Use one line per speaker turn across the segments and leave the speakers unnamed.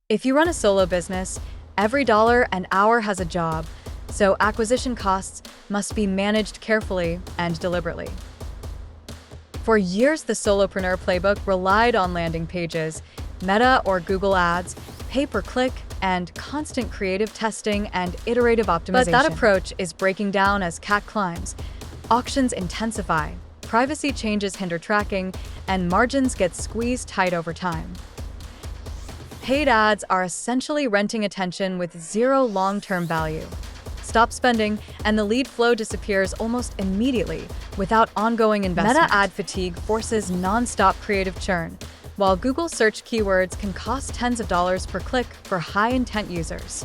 If you run a solo business, every dollar and hour has a job, so acquisition costs must be managed carefully and deliberately. For years, the solopreneur playbook relied on landing pages, Meta or Google ads, pay-per-click, and constant creative testing and iterative optimization. But that approach is breaking down as CAC climbs, auctions intensify, privacy changes hinder tracking, and margins get squeezed tight over time. Paid ads are essentially renting attention with zero long-term value. Stop spending, and the lead flow disappears almost immediately without ongoing investment. Meta ad fatigue forces non-stop creative churn, while Google search keywords can cost tens of dollars per click for high-intent users.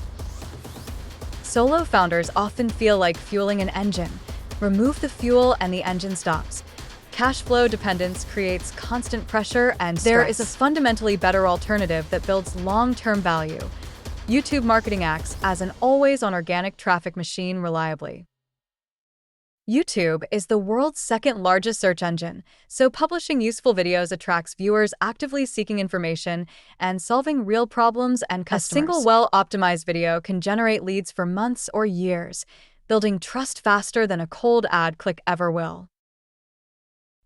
Solo founders often feel like fueling an engine. Remove the fuel and the engine stops. Cash flow dependence creates constant pressure and stress. There is a fundamentally better alternative that builds long-term value. YouTube marketing acts as an always-on organic traffic machine reliably. YouTube is the world's second-largest search engine, so publishing useful videos attracts viewers actively seeking information and solving real problems and customers. A single well-optimized video can generate leads for months or years, building trust faster than a cold ad click ever will.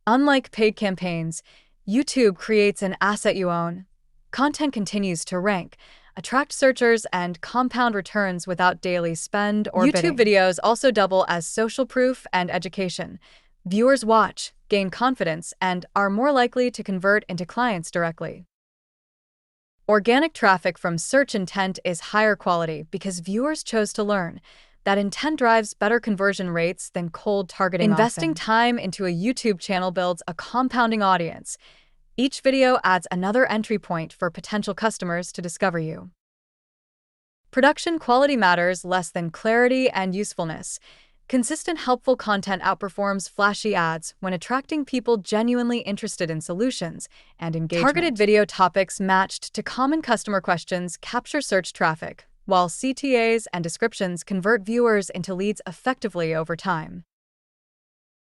Unlike paid campaigns, YouTube creates an asset you own. Content continues to rank, attract searchers, and compound returns without daily spend or bidding. YouTube videos also double as social proof and education. Viewers watch, gain confidence, and are more likely to convert into clients directly. Organic traffic from search intent is higher quality because viewers chose to learn. That intent drives better conversion rates than cold targeting. Investing time into a YouTube channel builds a compounding audience. Each video adds another entry point for potential customers to discover you. Production quality matters less than clarity and usefulness. Consistent, helpful content outperforms flashy ads when attracting people genuinely interested in solutions and engagement. Targeted video topics matched to common customer questions capture search traffic, while CTAs and descriptions convert viewers into leads effectively over time.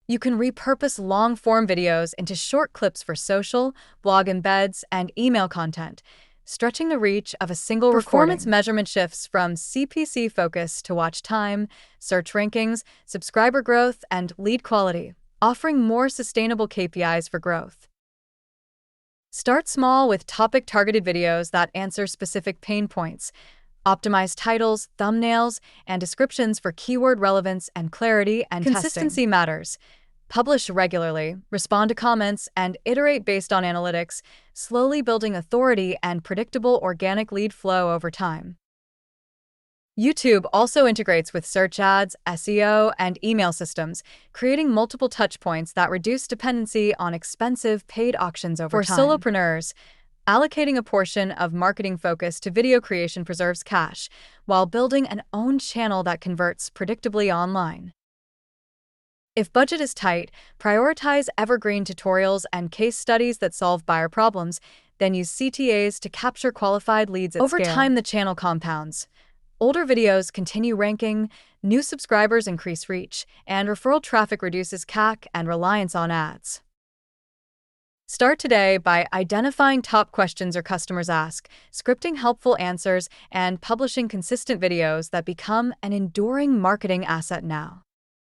You can repurpose long-form videos into short clips for social, blog embeds, and email content, stretching the reach of a single recording. Performance measurement shifts from CPC focus to watch time, search rankings, subscriber growth, and lead quality, offering more sustainable KPIs for growth. Start small with topic-targeted videos that answer specific pain points. Optimize titles, thumbnails, and descriptions for keyword relevance and clarity and consistency matters. Publish regularly, respond to comments, and iterate based on analytics, slowly building authority and predictable organic lead flow over time. YouTube also integrates with search ads, SEO, and email systems, creating multiple touchpoints that reduce dependency on expensive paid auctions over time. For solopreneurs, allocating a portion of marketing focus to video creation preserves cash, while building an own channel that converts predictably online. If budget is tight, prioritize evergreen tutorials and case studies that solve buyer problems, then use CTAs to capture qualified leads at scale. Over time, the channel compounds. Older videos continue ranking, new subscribers increase reach, and referral traffic reduces CAC and reliance on ads. Start today by identifying top questions your customers ask, scripting helpful answers, and publishing consistent videos that become an enduring marketing asset now.